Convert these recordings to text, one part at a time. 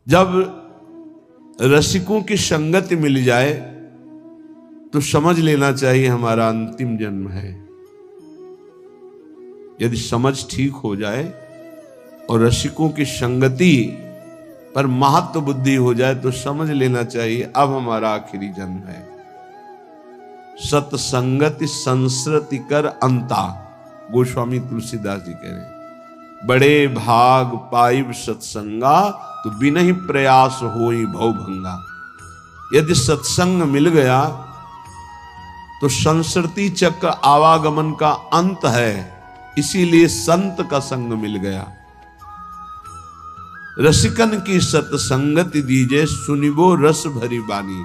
जब रसिकों की संगति मिल जाए तो समझ लेना चाहिए हमारा अंतिम जन्म है। यदि समझ ठीक हो जाए और रसिकों की संगति पर महत्व बुद्धि हो जाए तो समझ लेना चाहिए अब हमारा आखिरी जन्म है। सत्संगति संस्कृति कर अंता, गोस्वामी तुलसीदास जी कह रहे हैं, बड़े भाग पाइब सत्संगा तो बिना ही प्रयास होई भव भंगा। यदि सत्संग मिल गया तो संस्कृति चक्र आवागमन का अंत है, इसीलिए संत का संग मिल गया। रसिकन की सत्संगति दीजे सुनिबो रस भरी बानी,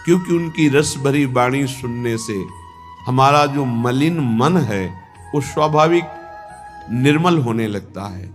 क्योंकि उनकी रस भरी वाणी सुनने से हमारा जो मलिन मन है वो स्वाभाविक निर्मल होने लगता है।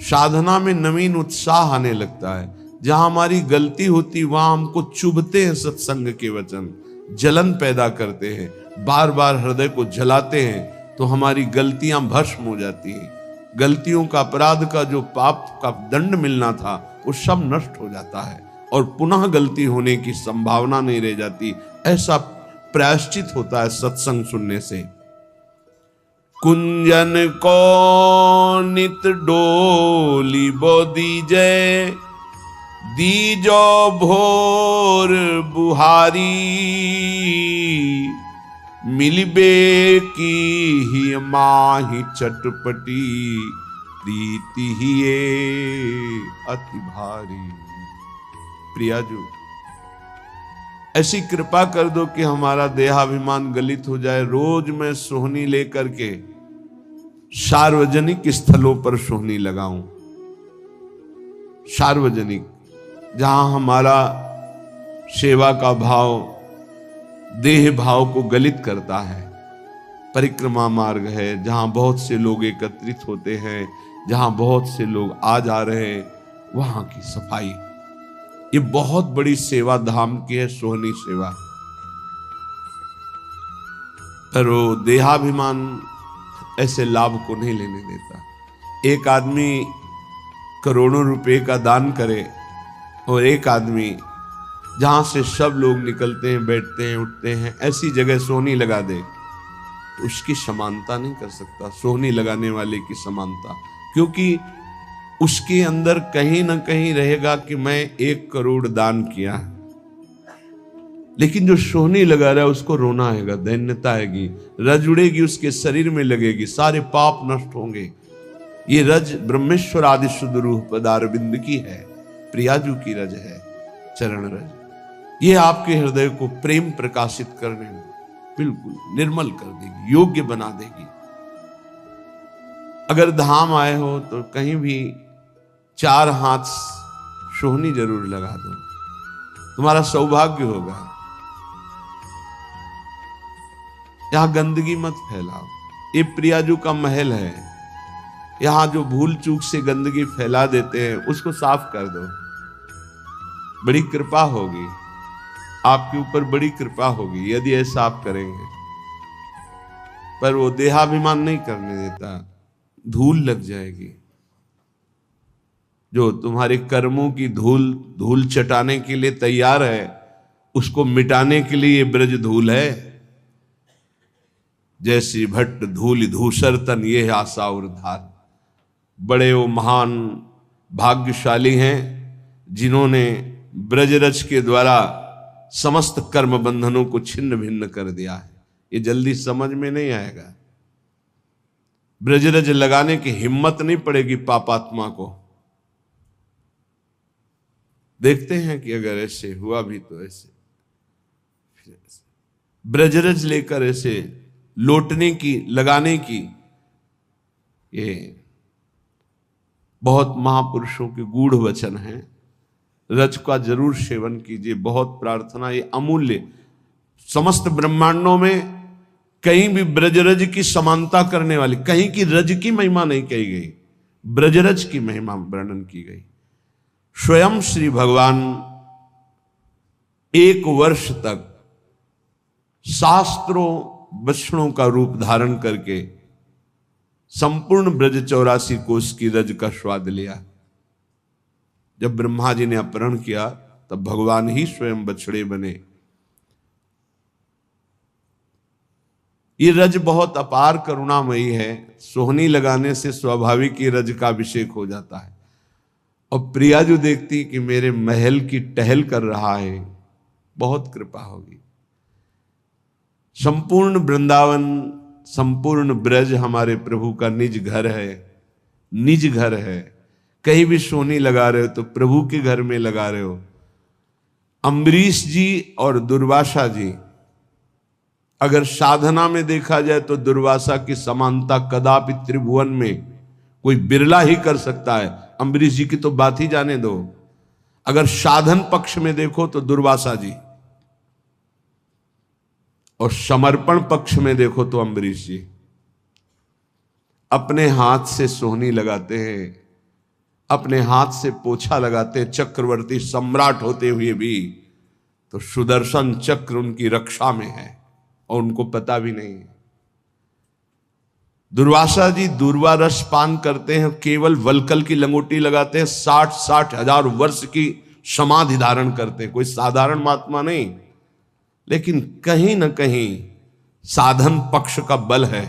साधना में नवीन उत्साह आने लगता है। जहां हमारी गलती होती वहां हमको चुभते हैं सत्संग के वचन, जलन पैदा करते हैं, बार बार हृदय को जलाते हैं, तो हमारी गलतियां भस्म हो जाती हैं। गलतियों का, अपराध का जो पाप का दंड मिलना था वो सब नष्ट हो जाता है और पुनः गलती होने की संभावना नहीं रह जाती। ऐसा प्रायश्चित होता है सत्संग सुनने से। कुंजन को नित डोली बो दीजे, दीजो भोर बुहारी, मिलबे की ही माही चटपटी, प्रीति ही अति भारी। प्रियाजू, ऐसी कृपा कर दो कि हमारा देहाभिमान गलित हो जाए। रोज मैं सोहनी लेकर के सार्वजनिक स्थलों पर सोहनी लगाऊं, सार्वजनिक, जहां हमारा सेवा का भाव देह भाव को गलित करता है। परिक्रमा मार्ग है जहां बहुत से लोग एकत्रित होते हैं, जहां बहुत से लोग आ जा रहे हैं, वहां की सफाई, ये बहुत बड़ी सेवा धाम की है सोहनी सेवा। पर वो देहाभिमान ऐसे लाभ को नहीं लेने देता। एक आदमी करोड़ों रुपए का दान करे और एक आदमी जहां से सब लोग निकलते हैं, बैठते हैं, उठते हैं, ऐसी जगह सोहनी लगा दे, उसकी समानता नहीं कर सकता सोहनी लगाने वाले की समानता, क्योंकि उसके अंदर कहीं ना कहीं रहेगा कि मैं 1 करोड़ दान किया। लेकिन जो सोहनी लगा रहा है उसको रोना आएगा, दैन्यता आएगी, रज उड़ेगी, उसके शरीर में लगेगी, सारे पाप नष्ट होंगे। ये रज ब्रह्मेश्वर आदि शुद्ध रूह पदारविंद की है, प्रियाजू की रज है, चरण रज। ये आपके हृदय को प्रेम प्रकाशित करने में बिल्कुल निर्मल कर देगी, योग्य बना देगी। अगर धाम आए हो तो कहीं भी 4 हाथ सोहनी जरूर लगा दो, तुम्हारा सौभाग्य होगा। यहां गंदगी मत फैलाओ, ये प्रियाजू का महल है। यहां जो भूल चूक से गंदगी फैला देते हैं उसको साफ कर दो, बड़ी कृपा होगी आपके ऊपर, बड़ी कृपा होगी यदि ऐसा आप करेंगे। पर वो देहाभिमान नहीं करने देता, धूल लग जाएगी। जो तुम्हारे कर्मों की धूल चटाने के लिए तैयार है, उसको मिटाने के लिए ये ब्रज धूल है। जैसी भट्ट धूल धूसर तन ये है आशा और धार। बड़े वो महान भाग्यशाली हैं जिन्होंने ब्रजरज के द्वारा समस्त कर्म बंधनों को छिन्न भिन्न कर दिया है। ये जल्दी समझ में नहीं आएगा। ब्रजरज लगाने की हिम्मत नहीं पड़ेगी पापात्मा को। देखते हैं कि अगर ऐसे हुआ भी तो ऐसे ब्रजरज लेकर ऐसे लौटने की, लगाने की, ये बहुत महापुरुषों के गूढ़ वचन हैं। रज का जरूर सेवन कीजिए, बहुत प्रार्थना, ये अमूल्य। समस्त ब्रह्मांडों में कहीं भी ब्रजरज की समानता करने वाली, कहीं की रज की महिमा नहीं कही गई, ब्रजरज की महिमा वर्णन की गई। स्वयं श्री भगवान 1 वर्ष तक शास्त्रों वचनों का रूप धारण करके संपूर्ण ब्रज 84 कोष की रज का स्वाद लिया। जब ब्रह्मा जी ने अपहरण किया तब भगवान ही स्वयं बछड़े बने। ये रज बहुत अपार करुणामयी है, सोहनी लगाने से स्वाभाविक ये रज का अभिषेक हो जाता है। और प्रिया जो देखती कि मेरे महल की टहल कर रहा है, बहुत कृपा होगी। संपूर्ण वृंदावन, संपूर्ण ब्रज हमारे प्रभु का निज घर है, निज घर है। कहीं भी सोहनी लगा रहे हो तो प्रभु के घर में लगा रहे हो। अम्बरीश जी और दुर्वासा जी, अगर साधना में देखा जाए तो दुर्वासा की समानता कदापि त्रिभुवन में कोई बिरला ही कर सकता है। अम्बरीश जी की तो बात ही जाने दो। अगर साधन पक्ष में देखो तो दुर्वासा जी, और समर्पण पक्ष में देखो तो अम्बरीश जी। अपने हाथ से सोहनी लगाते हैं, अपने हाथ से पोछा लगाते हैं, चक्रवर्ती सम्राट होते हुए भी। तो सुदर्शन चक्र उनकी रक्षा में है और उनको पता भी नहीं है। दुर्वासा जी दूर्वा रस पान करते हैं, केवल वलकल की लंगोटी लगाते हैं, 60-60 हजार वर्ष की समाधि धारण करते हैं। कोई साधारण महात्मा नहीं, लेकिन कहीं न कहीं साधन पक्ष का बल है।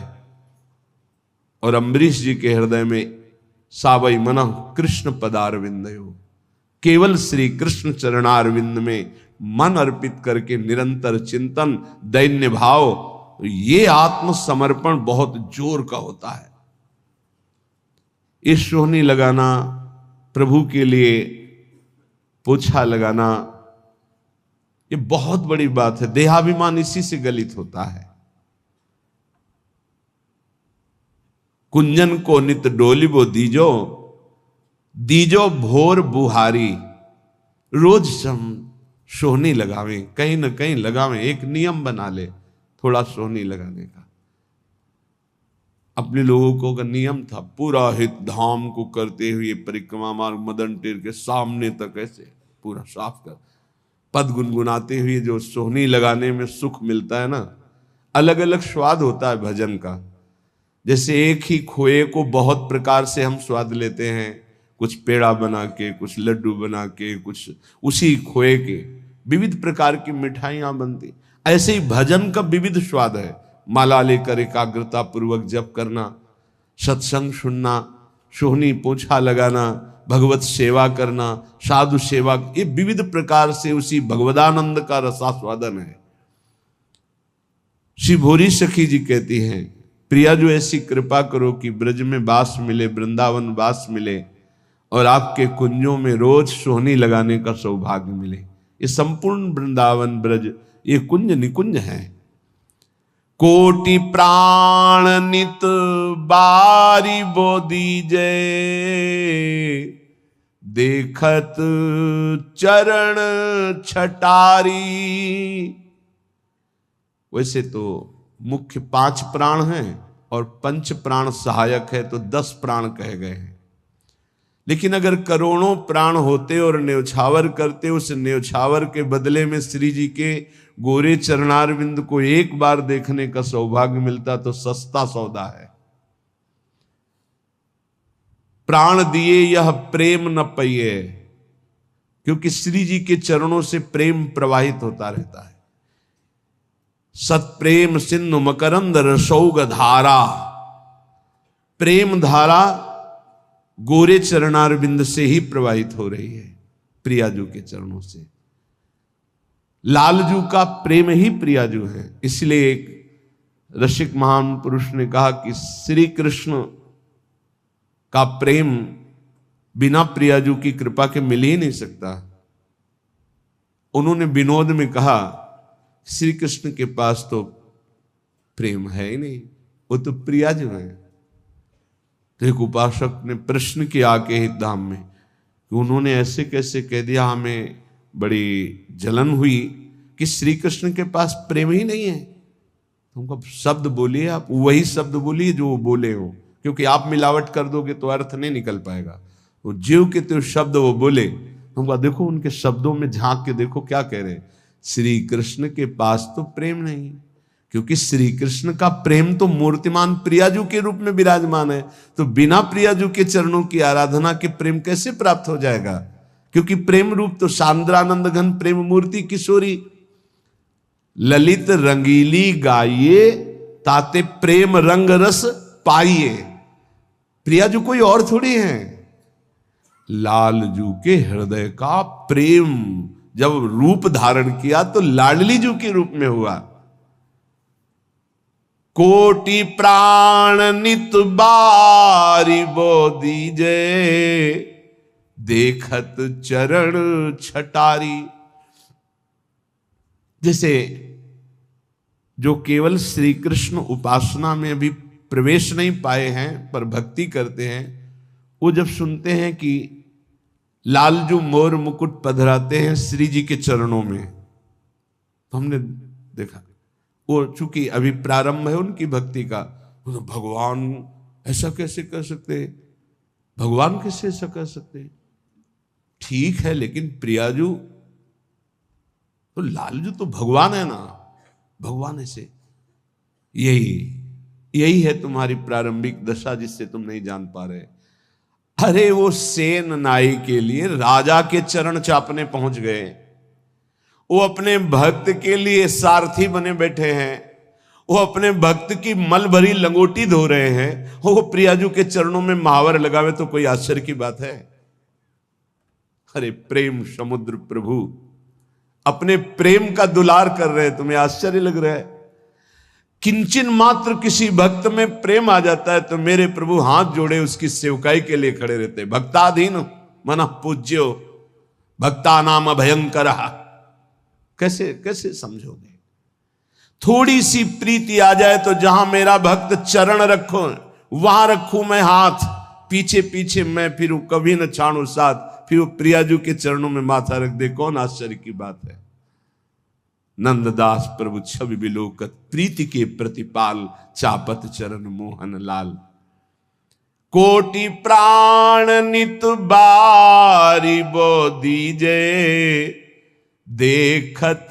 और अम्बरीश जी के हृदय में सावई मनः कृष्ण पदारविंदयो, केवल श्री कृष्ण चरणारविंद में मन अर्पित करके निरंतर चिंतन, दैन्य भाव, ये आत्मसमर्पण बहुत जोर का होता है। इस सोहनी लगाना, प्रभु के लिए पोछा लगाना, ये बहुत बड़ी बात है। देहाभिमान इसी से गलित होता है। कुंजन को नित डोलिबो दीजो, दीजो भोर बुहारी। रोज हम सोहनी लगावें, कहीं ना कहीं लगावें, एक नियम बना ले थोड़ा सोहनी लगाने का। अपने लोगों को का नियम था, पूरा हित धाम को करते हुए परिक्रमा मार्ग मदन टेर के सामने तक ऐसे पूरा साफ कर, पद गुनगुनाते हुए जो सोहनी लगाने में सुख मिलता है ना, अलग अलग स्वाद होता है भजन का। जैसे एक ही खोए को बहुत प्रकार से हम स्वाद लेते हैं, कुछ पेड़ा बना के, कुछ लड्डू बना के, कुछ उसी खोए के विविध प्रकार की मिठाइयां बनती, ऐसे ही भजन का विविध स्वाद है। माला लेकर एकाग्रता पूर्वक जप करना, सत्संग सुनना, सोहनी पोछा लगाना, भगवत सेवा करना, साधु सेवा, ये विविध प्रकार से उसी भगवदानंद का रसास्वादन है। श्री भोरी सखी जी कहती हैं, प्रिया जो ऐसी कृपा करो कि ब्रज में वास मिले, वृंदावन वास मिले, और आपके कुंजों में रोज सोहनी लगाने का सौभाग्य मिले। ये संपूर्ण वृंदावन ब्रज ये कुंज निकुंज है। कोटि प्राण नित बारी बोदी जय, देखत चरण छटारी। वैसे तो मुख्य 5 प्राण हैं और 5 प्राण सहायक है, तो 10 प्राण कहे गए हैं। लेकिन अगर करोड़ों प्राण होते और न्योछावर करते, उस न्योछावर के बदले में श्री जी के गोरे चरणारविंद को एक बार देखने का सौभाग्य मिलता तो सस्ता सौदा है। प्राण दिए यह प्रेम न पइए, क्योंकि श्री जी के चरणों से प्रेम प्रवाहित होता रहता है। सत्प्रेम सिंधु मकरंद रसौग धारा, प्रेम धारा गोरे चरणारविंद से ही प्रवाहित हो रही है, प्रियाजू के चरणों से। लालजू का प्रेम ही प्रियाजू है। इसलिए एक रसिक महान पुरुष ने कहा कि श्री कृष्ण का प्रेम बिना प्रियाजू की कृपा के मिल ही नहीं सकता। उन्होंने विनोद में कहा, श्री कृष्ण के पास तो प्रेम है ही नहीं, वो तो प्रियाजू है। तो एक उपासक ने प्रश्न किया आके हितधाम में कि उन्होंने ऐसे कैसे कह दिया, हमें बड़ी जलन हुई कि श्री कृष्ण के पास प्रेम ही नहीं है। तुमको शब्द बोलिए, आप वही शब्द बोलिए जो वो बोले हो, क्योंकि आप मिलावट कर दोगे तो अर्थ नहीं निकल पाएगा। वो जीव के तो शब्द वो बोले, तुमको देखो उनके शब्दों में झांक के देखो क्या कह रहे हैं। श्री कृष्ण के पास तो प्रेम नहीं, क्योंकि श्री कृष्ण का प्रेम तो मूर्तिमान प्रियाजू के रूप में विराजमान है। तो बिना प्रियाजू के चरणों की आराधना के प्रेम कैसे प्राप्त हो जाएगा। क्योंकि प्रेम रूप तो सांद्रानंद घन प्रेम मूर्ति किशोरी। ललित रंगीली गाइए ताते प्रेम रंग रस पाइए। प्रिया जी कोई और थोड़ी है, लालजू के हृदय का प्रेम जब रूप धारण किया तो लाडली जू के रूप में हुआ। कोटि प्राण नित बारी बो दीजे, देखत चरण छटारी। जैसे जो केवल श्री कृष्ण उपासना में अभी प्रवेश नहीं पाए हैं पर भक्ति करते हैं, वो जब सुनते हैं कि लालजू मोर मुकुट पधराते हैं श्री जी के चरणों में, तो हमने देखा वो चूंकि अभी प्रारंभ है उनकी भक्ति का, तो भगवान ऐसा कैसे कर सकते, भगवान कैसे ऐसा कर सकते। ठीक है, लेकिन प्रियाजू तो लालजू तो भगवान है ना, भगवान ऐसे। यही है तुम्हारी प्रारंभिक दशा जिससे तुम नहीं जान पा रहे। अरे वो सेन नाई के लिए राजा के चरण चापने पहुंच गए, वो अपने भक्त के लिए सारथी बने बैठे हैं, वो अपने भक्त की मल भरी लंगोटी धो रहे हैं, वो प्रियाजू के चरणों में महावर लगावे तो कोई आश्चर्य की बात है। अरे प्रेम समुद्र प्रभु अपने प्रेम का दुलार कर रहे हैं, तुम्हें आश्चर्य लग रहा है। किंचन मात्र किसी भक्त में प्रेम आ जाता है तो मेरे प्रभु हाथ जोड़े उसकी सेवकाई के लिए खड़े रहते। भक्ताधीन मन पूज्यो भक्ता नाम भयंकर। कैसे कैसे समझोगे। थोड़ी सी प्रीति आ जाए तो जहां मेरा भक्त चरण रखो वहां रखूं मैं हाथ, पीछे पीछे मैं फिरूं, कभी न छाड़ू साथ, फिर वो प्रियाजू के चरणों में माथा रख दे। कौन आश्चर्य की बात है। नंददास प्रभु छवि बिलोकत प्रीति के प्रतिपाल, चापत चरण मोहन लाल। कोटि प्राण नित बारी बो दीजे, देखत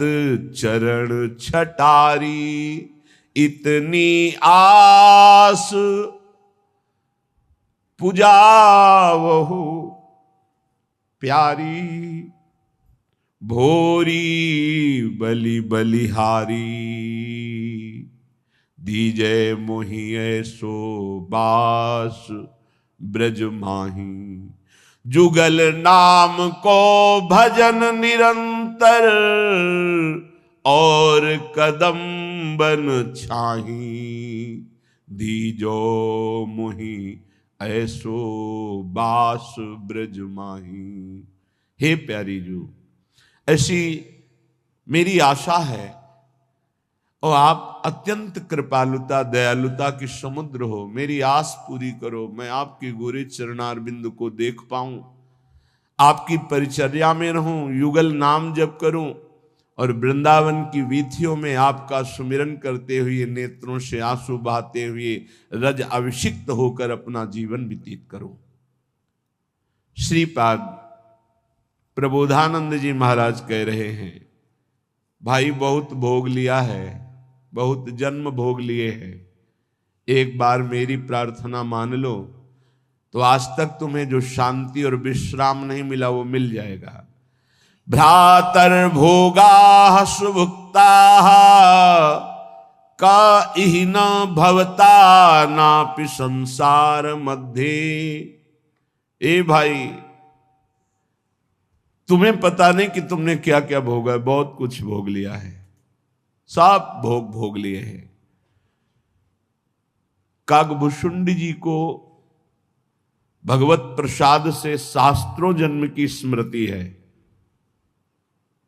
चरण छटारी। इतनी आस पुजावहु प्यारी, भोरी बलि बलिहारी। दीजे मोहि ऐसो बास ब्रज माही, जुगल नाम को भजन निरंतर, और कदम बन छाही। दीजो मोहि ऐसो बास ब्रज माही। हे प्यारी जू, ऐसी मेरी आशा है और आप अत्यंत कृपालुता दयालुता की समुद्र हो। मेरी आस पूरी करो, मैं आपके गोरे चरणारविंद को देख पाऊं, आपकी परिचर्या में रहूं, युगल नाम जप करूं और वृंदावन की वीथियों में आपका सुमिरन करते हुए, नेत्रों से आंसू बहाते हुए, रज अभिषिक्त होकर अपना जीवन व्यतीत करूं। श्रीपाद प्रबोधानंद जी महाराज कह रहे हैं, भाई बहुत भोग लिया है, बहुत जन्म भोग लिए हैं, एक बार मेरी प्रार्थना मान लो तो आज तक तुम्हें जो शांति और विश्राम नहीं मिला वो मिल जाएगा। भ्रातर भोगा सुभुक्ता का इहि न भवता नापि संसार मध्य। ए भाई, तुम्हें पता नहीं कि तुमने क्या क्या भोगा है, बहुत कुछ भोग लिया है, सब भोग लिए हैं। कागभूषुंडी जी को भगवत प्रसाद से शास्त्रों जन्म की स्मृति है।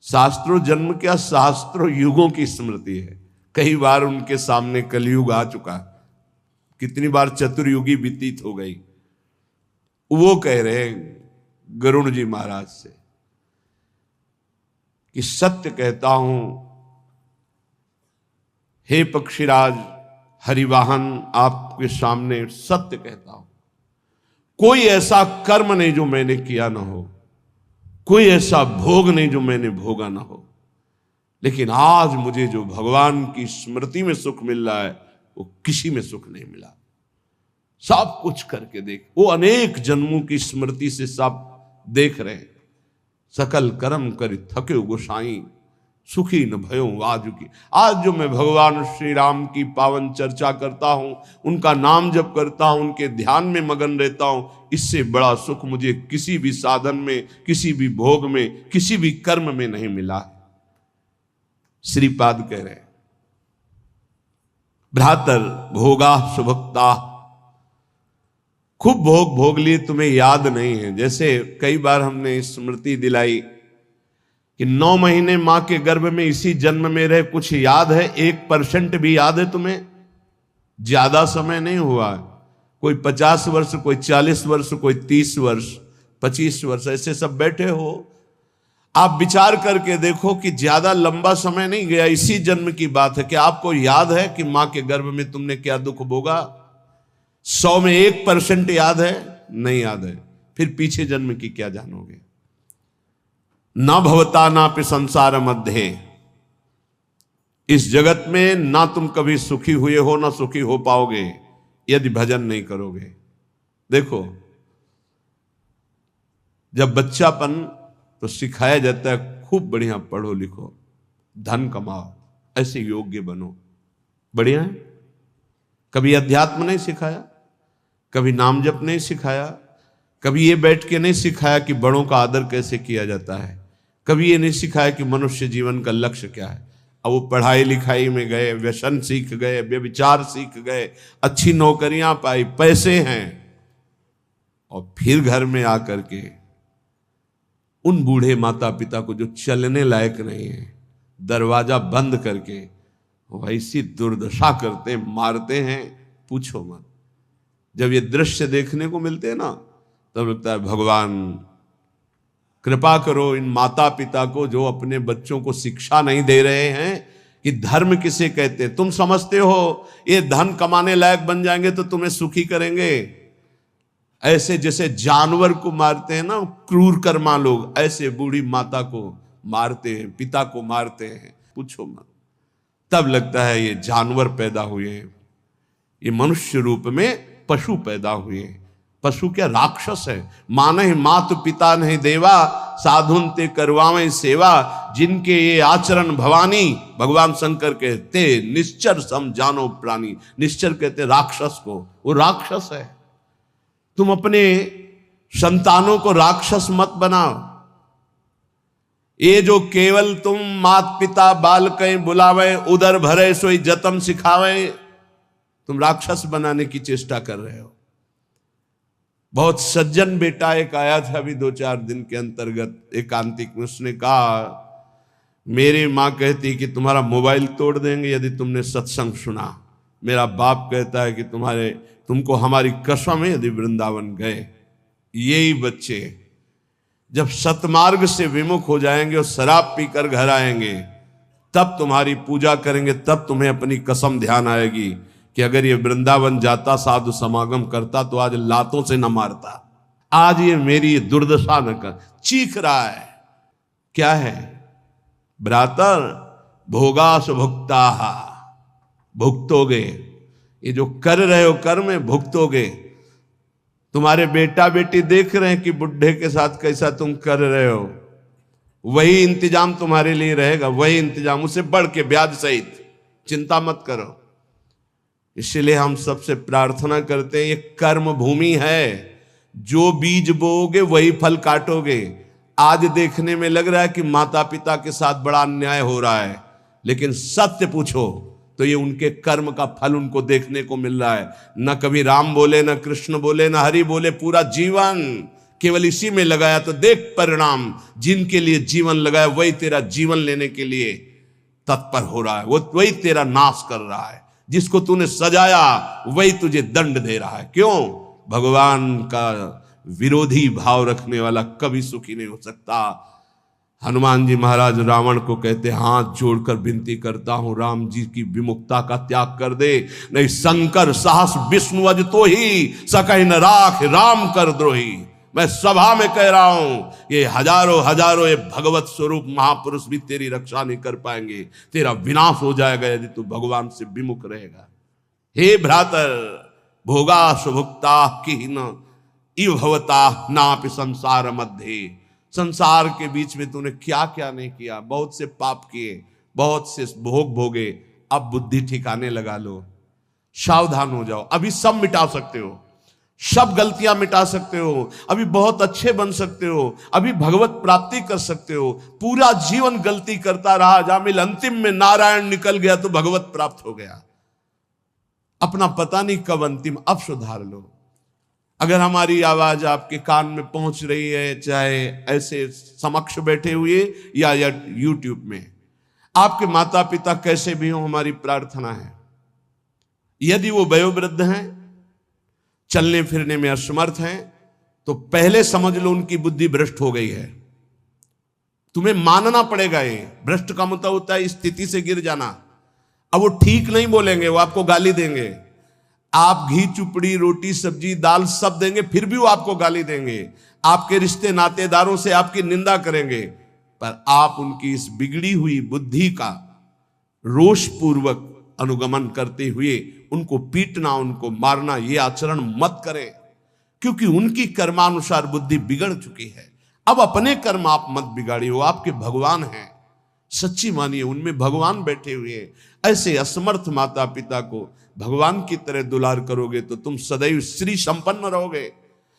शास्त्रों जन्म क्या, शास्त्रों युगों की स्मृति है। कई बार उनके सामने कलयुग आ चुका, कितनी बार चतुर्युगी व्यतीत हो गई। वो कह रहे हैं गरुण जी महाराज से कि सत्य कहता हूं हे पक्षीराज हरिवाहन, आपके सामने सत्य कहता हूं, कोई ऐसा कर्म नहीं जो मैंने किया ना हो, कोई ऐसा भोग नहीं जो मैंने भोगा ना हो, लेकिन आज मुझे जो भगवान की स्मृति में सुख मिल रहा है वो किसी में सुख नहीं मिला। सब कुछ करके देख, वो अनेक जन्मों की स्मृति से सब देख रहे हैं, सकल कर्म करि थके गोसाई, सुखी न भयो आज की। आज जो मैं भगवान श्री राम की पावन चर्चा करता हूं, उनका नाम जप करता हूं, उनके ध्यान में मगन रहता हूं, इससे बड़ा सुख मुझे किसी भी साधन में, किसी भी भोग में, किसी भी कर्म में नहीं मिला है। श्रीपाद कह रहे हैं, भ्रातर भोगा सुभक्ता, खूब भोग भोग लिए, तुम्हें याद नहीं है। जैसे कई बार हमने स्मृति दिलाई कि 9 महीने मां के गर्भ में इसी जन्म में रहे, कुछ याद है? 1% भी याद है तुम्हें? ज्यादा समय नहीं हुआ, कोई 50 वर्ष, कोई 40 वर्ष, कोई 30 वर्ष, 25 वर्ष, ऐसे सब बैठे हो। आप विचार करके देखो कि ज्यादा लंबा समय नहीं गया, इसी जन्म की बात है। क्या आपको याद है कि मां के गर्भ में तुमने क्या दुख भोगा? 100 में 1% याद है? नहीं याद है, फिर पीछे जन्म की क्या जानोगे? ना भवता ना पे संसार मध्य, इस जगत में ना तुम कभी सुखी हुए हो, ना सुखी हो पाओगे यदि भजन नहीं करोगे। देखो, जब बच्चापन तो सिखाया जाता है खूब बढ़िया पढ़ो लिखो, धन कमाओ, ऐसे योग्य बनो, बढ़िया है। कभी अध्यात्म नहीं सिखाया, कभी नाम जप नहीं सिखाया, कभी ये बैठ के नहीं सिखाया कि बड़ों का आदर कैसे किया जाता है, कभी ये नहीं सिखाया कि मनुष्य जीवन का लक्ष्य क्या है। अब वो पढ़ाई लिखाई में गए, व्यसन सीख गए, व्यभिचार सीख गए, अच्छी नौकरियां पाई, पैसे हैं, और फिर घर में आकर के उन बूढ़े माता पिता को जो चलने लायक नहीं है, दरवाजा बंद करके वो ऐसी दुर्दशा करते, मारते हैं, पूछो मत। जब ये दृश्य देखने को मिलते हैं ना, तब लगता है भगवान कृपा करो इन माता पिता को जो अपने बच्चों को शिक्षा नहीं दे रहे हैं कि धर्म किसे कहते हैं। तुम समझते हो ये धन कमाने लायक बन जाएंगे तो तुम्हें सुखी करेंगे, ऐसे जैसे जानवर को मारते हैं ना क्रूर कर्मा लोग, ऐसे बूढ़ी माता को मारते हैं, पिता को मारते हैं, पूछो मत। तब लगता है ये जानवर पैदा हुए हैं, ये मनुष्य रूप में पशु पैदा हुए हैं। पशु क्या, राक्षस है। मानहि मातु पिता नहीं देवा, साधुन ते करवावें सेवा, जिनके ये आचरण भवानी, भगवान शंकर कहते निश्चर सम जानो प्राणी। निश्चर कहते राक्षस को, वो राक्षस है। तुम अपने संतानों को राक्षस मत बनाओ। ये जो केवल तुम मात पिता बाल कहीं बुलावे, उदर भरे सोई जतन सिखावे, तुम राक्षस बनाने की चेष्टा कर रहे हो। बहुत सज्जन बेटा एक आया था अभी 2-4 दिन के अंतर्गत एकांतिक में, उसने कहा मेरी माँ कहती कि तुम्हारा मोबाइल तोड़ देंगे यदि तुमने सत्संग सुना। मेरा बाप कहता है कि तुमको हमारी कसम है यदि वृंदावन गए। यही बच्चे जब सतमार्ग से विमुख हो जाएंगे और शराब पीकर घर आएंगे, तब तुम्हारी पूजा करेंगे, तब तुम्हें अपनी कसम ध्यान आएगी कि अगर ये वृंदावन जाता, साधु समागम करता, तो आज लातों से न मारता, आज ये मेरी दुर्दशा न कर। चीख रहा है, क्या है? भ्रातर भोगा सुभुक्ता, भुगतोगे। ये जो कर रहे हो कर्म भुगतोगे। तुम्हारे बेटा बेटी देख रहे हैं कि बुढ़े के साथ कैसा तुम कर रहे हो, वही इंतजाम तुम्हारे लिए रहेगा, वही इंतजाम, उससे बढ़ के ब्याज सहित। चिंता मत करो। इसलिए हम सबसे प्रार्थना करते हैं, ये कर्म भूमि है, जो बीज बोओगे वही फल काटोगे। आज देखने में लग रहा है कि माता पिता के साथ बड़ा अन्याय हो रहा है, लेकिन सत्य पूछो तो ये उनके कर्म का फल उनको देखने को मिल रहा है। न कभी राम बोले, न कृष्ण बोले, न हरि बोले, पूरा जीवन केवल इसी में लगाया, तो देख परिणाम। जिनके लिए जीवन लगाया वही तेरा जीवन लेने के लिए तत्पर हो रहा है, वो वही तेरा नाश कर रहा है। जिसको तूने सजाया वही तुझे दंड दे रहा है। क्यों? भगवान का विरोधी भाव रखने वाला कभी सुखी नहीं हो सकता। हनुमान जी महाराज रावण को कहते, हाथ जोड़कर विनती करता हूं, राम जी की विमुखता का त्याग कर दे, नहीं शंकर साहस विष्णु अज तो ही सकहि न राख राम कर द्रोही। मैं सभा में कह रहा हूं, ये हजारों ये भगवत स्वरूप महापुरुष भी तेरी रक्षा नहीं कर पाएंगे, तेरा विनाश हो जाएगा यदि तू भगवान से विमुख रहेगा। हे भ्रातर भोगा सुभुक्ता की न इव भवता नापि संसार मध्य, संसार के बीच में तूने क्या क्या नहीं किया, बहुत से पाप किए, बहुत से भोग भोगे, अब बुद्धि ठिकाने लगा लो, सावधान हो जाओ। अभी सब मिटा सकते हो, सब गलतियां मिटा सकते हो, अभी बहुत अच्छे बन सकते हो, अभी भगवत प्राप्ति कर सकते हो। पूरा जीवन गलती करता रहा जामिल, अंतिम में नारायण निकल गया तो भगवत प्राप्त हो गया। अपना पता नहीं कब अंतिम, अब सुधार लो। अगर हमारी आवाज आपके कान में पहुंच रही है, चाहे ऐसे समक्ष बैठे हुए या यूट्यूब में, आपके माता पिता कैसे भी हो, हमारी प्रार्थना है यदि वो वयोवृद्ध हैं, चलने फिरने में असमर्थ हैं, तो पहले समझ लो उनकी बुद्धि भ्रष्ट हो गई है। तुम्हें मानना पड़ेगा। ये भ्रष्ट का मतलब होता है स्थिति से गिर जाना। अब वो ठीक नहीं बोलेंगे, वो आपको गाली देंगे। आप घी चुपड़ी रोटी सब्जी दाल सब देंगे, फिर भी वो आपको गाली देंगे। आपके रिश्ते नातेदारों से आपकी निंदा करेंगे, पर आप उनकी इस बिगड़ी हुई बुद्धि का रोष पूर्वक अनुगमन करते हुए उनको पीटना, उनको मारना, ये आचरण मत करें, क्योंकि उनकी कर्मानुसार बुद्धि बिगड़ चुकी है। अब अपने कर्म आप मत बिगाड़िए, वो आपके भगवान हैं, सच्ची मानिए उनमें भगवान बैठे हुए हैं। ऐसे असमर्थ माता पिता को भगवान की तरह दुलार करोगे तो तुम सदैव श्री संपन्न रहोगे,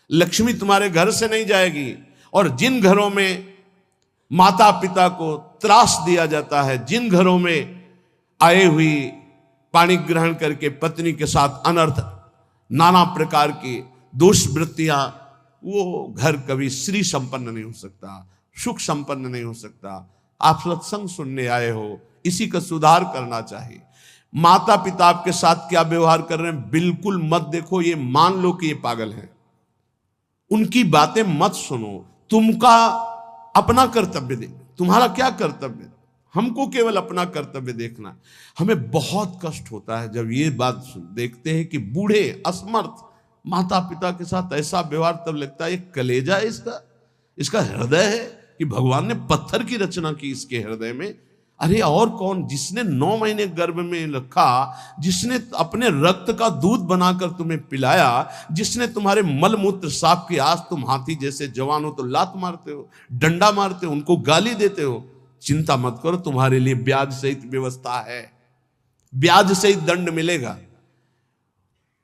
लक्ष्मी तुम्हारे घर से नहीं जाएगी। और जिन घरों में माता पिता को त्रास दिया जाता है, जिन घरों में आए हुई पानी ग्रहण करके पत्नी के साथ अनर्थ नाना प्रकार की दोष वृत्तियां, वो घर कभी श्री संपन्न नहीं हो सकता, सुख संपन्न नहीं हो सकता। आप सत्संग सुनने आए हो, इसी का सुधार करना चाहिए। माता पिता आपके साथ क्या व्यवहार कर रहे हैं बिल्कुल मत देखो, ये मान लो कि ये पागल है, उनकी बातें मत सुनो। तुमका अपना कर्तव्य दे, तुम्हारा क्या कर्तव्य, हमको केवल अपना कर्तव्य देखना। हमें बहुत कष्ट होता है जब ये बात देखते हैं कि बूढ़े असमर्थ माता पिता के साथ ऐसा व्यवहार, तब लगता है ये कलेजा है इसका हृदय है कि भगवान ने पत्थर की रचना की इसके हृदय में। अरे और कौन, जिसने 9 महीने गर्भ में रखा, जिसने अपने रक्त का दूध बनाकर तुम्हें पिलाया, जिसने तुम्हारे मल मूत्र साफ किया, आज तुम हाथी जैसे जवान हो तो लात मारते हो, डंडा मारते हो, उनको गाली देते हो। चिंता मत करो, तुम्हारे लिए ब्याज सहित व्यवस्था है, ब्याज सहित दंड मिलेगा।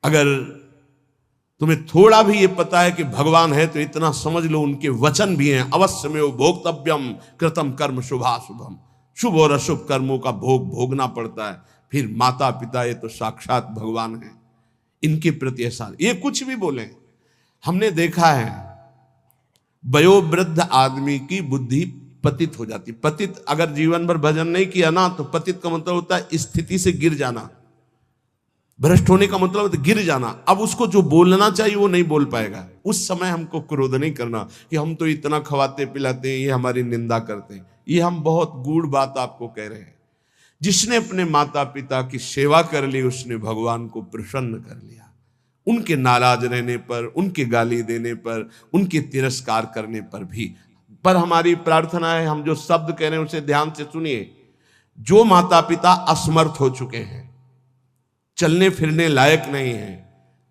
अगर तुम्हें थोड़ा भी ये पता है कि भगवान है तो इतना समझ लो उनके वचन भी हैं, अवश्य में वो भोक्तव्यम कृतम कर्म शुभाशुभम, शुभ और अशुभ कर्मों का भोग भोगना पड़ता है। फिर माता पिता ये तो साक्षात भगवान है, इनके प्रति ऐसा ये कुछ भी बोले। हमने देखा है वयोवृद्ध आदमी की बुद्धि पतित हो जाती। पतित अगर जीवन भर भजन नहीं किया ना, तो पतित का मतलब होता है स्थिति से गिर जाना, भ्रष्ट होने का मतलब होता है गिर जाना। अब उसको जो बोलना चाहिए वो नहीं बोल पाएगा। उस समय हमको क्रोध नहीं करना कि हम तो इतना खवाते पिलाते हैं, ये हमारी निंदा करते हैं। ये हम बहुत गूढ़ बात आपको कह रहे हैं। जिसने अपने माता पिता की सेवा कर ली, उसने भगवान को प्रसन्न कर लिया। उनके नाराज रहने पर, उनके गाली देने पर, उनके तिरस्कार करने पर भी। पर हमारी प्रार्थना है, हम जो शब्द कह रहे हैं उसे ध्यान से सुनिए। जो माता पिता असमर्थ हो चुके हैं, चलने फिरने लायक नहीं है,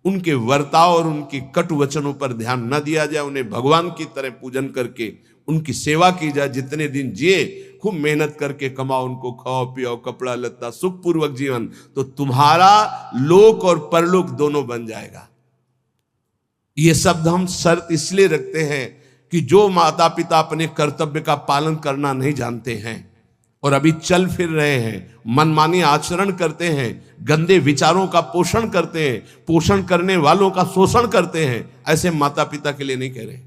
उनके वर्ताव और उनके कटु वचनों पर ध्यान न दिया जाए, उन्हें भगवान की तरह पूजन करके उनकी सेवा की जाए। जितने दिन जिए खूब मेहनत करके कमाओ, उनको खाओ पियाओ, कपड़ा लत्ता, सुखपूर्वक जीवन, तो तुम्हारा लोक और परलोक दोनों बन जाएगा। ये शब्द हम शर्त इसलिए रखते हैं कि जो माता पिता अपने कर्तव्य का पालन करना नहीं जानते हैं और अभी चल फिर रहे हैं, मनमानी आचरण करते हैं, गंदे विचारों का पोषण करते हैं, पोषण करने वालों का शोषण करते हैं, ऐसे माता पिता के लिए नहीं कह रहे।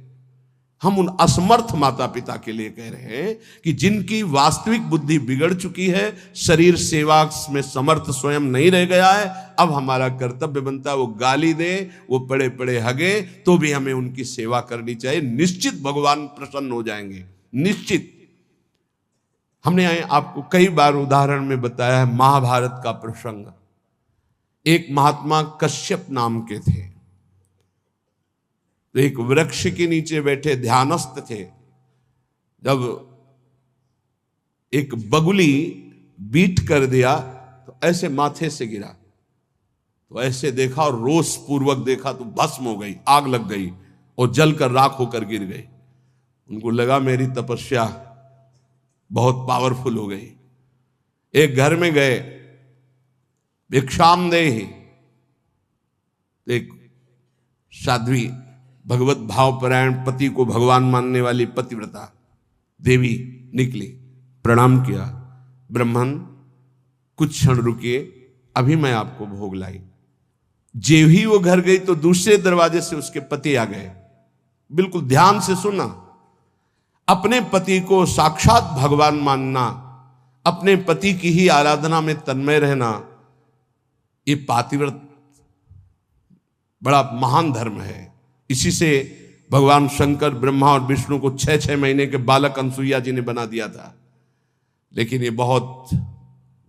हम उन असमर्थ माता पिता के लिए कह रहे हैं कि जिनकी वास्तविक बुद्धि बिगड़ चुकी है, शरीर सेवा में समर्थ स्वयं नहीं रह गया है। अब हमारा कर्तव्य बनता है वो गाली दे, वो पड़े पड़े हगे, तो भी हमें उनकी सेवा करनी चाहिए। निश्चित भगवान प्रसन्न हो जाएंगे, निश्चित। हमने आपको कई बार उदाहरण में बताया है महाभारत का प्रसंग। एक महात्मा कश्यप नाम के थे, तो एक वृक्ष के नीचे बैठे ध्यानस्थ थे। जब एक बगुली बीट कर दिया तो ऐसे माथे से गिरा, तो ऐसे देखा और रोष पूर्वक देखा तो भस्म हो गई, आग लग गई और जलकर राख होकर गिर गई। उनको लगा मेरी तपस्या बहुत पावरफुल हो गई। एक घर में गए, भिक्षामदेहि, एक साध्वी, भगवत भावपरायण, पति को भगवान मानने वाली पतिव्रता देवी निकली, प्रणाम किया। ब्राह्मण कुछ क्षण रुकिए, अभी मैं आपको भोग लाई। जेव ही वो घर गई तो दूसरे दरवाजे से उसके पति आ गए। बिल्कुल ध्यान से सुना, अपने पति को साक्षात भगवान मानना, अपने पति की ही आराधना में तन्मय रहना, ये पातिव्रत बड़ा महान धर्म है। इसी से भगवान शंकर, ब्रह्मा और विष्णु को 6-6 महीने के बालक अनसुईया जी ने बना दिया था। लेकिन ये बहुत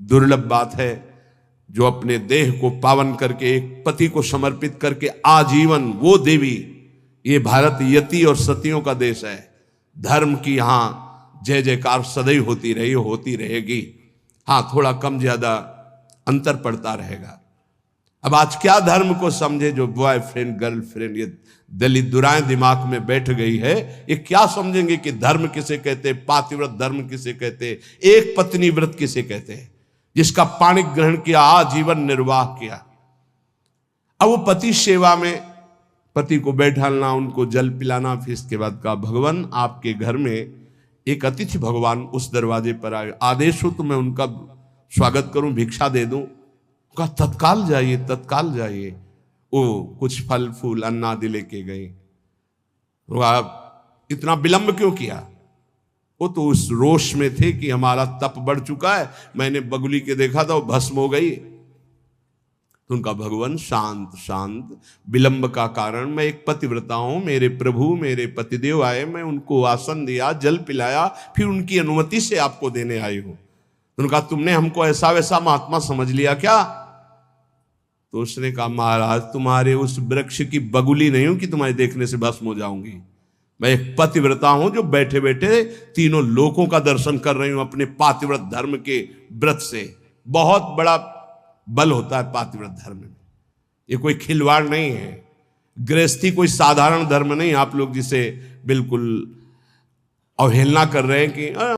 दुर्लभ बात है जो अपने देह को पावन करके, एक पति को समर्पित करके आजीवन वो देवी, ये भारत यति और सतियों का देश है। धर्म की यहाँ जय जयकार सदैव होती रही, होती रहेगी। हाँ, थोड़ा कम ज्यादा अंतर पड़ता रहेगा। अब आज क्या धर्म को समझे जो बॉयफ्रेंड गर्लफ्रेंड ये दलित दुराएं दिमाग में बैठ गई है, ये क्या समझेंगे कि धर्म किसे कहते, पातिव्रत धर्म किसे कहते, एक पत्नी व्रत किसे कहते हैं, जिसका पाणी ग्रहण किया, आजीवन निर्वाह किया। अब वो पति सेवा में पति को बैठालना, उनको जल पिलाना, फिर इसके बाद कहा भगवान आपके घर में एक अतिथि भगवान उस दरवाजे पर आए, आदेश हो तो मैं उनका स्वागत करूं, भिक्षा दे दूं। कहा तत्काल जाइए, तत्काल जाइए। वो कुछ फल फूल अन्न आदि लेके गए। इतना विलंब क्यों किया? वो तो उस रोष में थे कि हमारा तप बढ़ चुका है, मैंने बगुली के देखा था वो भस्म हो गई। तो उनका भगवान शांत शांत, विलंब का कारण, मैं एक पतिव्रता हूं, मेरे प्रभु मेरे पतिदेव आए, मैं उनको आसन दिया, जल पिलाया, फिर उनकी अनुमति से आपको देने आई हूं। उनका तुमने हमको ऐसा वैसा महात्मा समझ लिया क्या? तो उसने कहा महाराज तुम्हारे उस वृक्ष की बगुली नहीं हूं कि तुम्हारे देखने से भस्म हो जाऊंगी। मैं एक पतिव्रता हूं जो बैठे बैठे तीनों लोकों का दर्शन कर रही हूं अपने पातिव्रत धर्म के व्रत से। बहुत बड़ा बल होता है पातिव्रत धर्म में, ये कोई खिलवाड़ नहीं है। गृहस्थी कोई साधारण धर्म नहीं, आप लोग जिसे बिल्कुल अवहेलना कर रहे हैं कि